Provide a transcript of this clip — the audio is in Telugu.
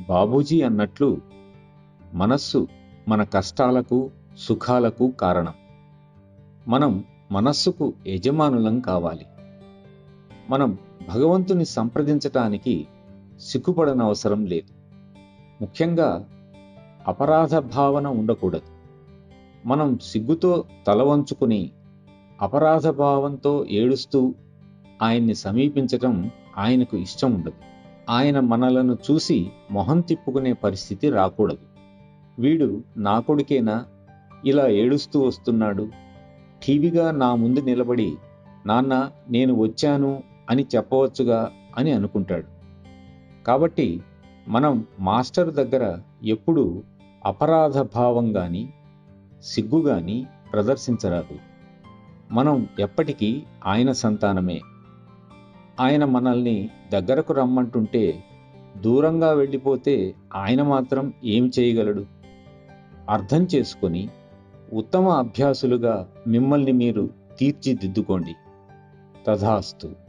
బాబూజీ అన్నట్లు మనస్సు మన కష్టాలకు సుఖాలకు కారణం. మనం మనస్సుకు యజమానులం కావాలి. మనం భగవంతుని సంప్రదించటానికి సిగ్గుపడనవసరం లేదు. ముఖ్యంగా అపరాధ భావన ఉండకూడదు. మనం సిగ్గుతో తల వంచుకుని అపరాధ భావంతో ఏడుస్తూ ఆయన్ని సమీపించటం ఆయనకు ఇష్టం ఉండదు. ఆయన మనలను చూసి మొహం తిప్పుకునే పరిస్థితి రాకూడదు. వీడు నా కొడుకేనా, ఇలా ఏడుస్తూ వస్తున్నాడు, ఠీవిగా నా ముందు నిలబడి నాన్న నేను వచ్చాను అని చెప్పవచ్చుగా అని అనుకుంటాడు. కాబట్టి మనం మాస్టర్ దగ్గర ఎప్పుడూ అపరాధ భావం గాని సిగ్గు గాని ప్రదర్శించరాదు. మనం ఎప్పటికీ ఆయన సంతానమే. ఆయన మనల్ని దగ్గరకు రమ్మంటుంటే దూరంగా వెళ్ళిపోతే ఆయన మాత్రం ఏం చేయగలడు? అర్థం చేసుకొని ఉత్తమ అభ్యాసులుగా మిమ్మల్ని మీరు తీర్చిదిద్దుకోండి. తథాస్తు.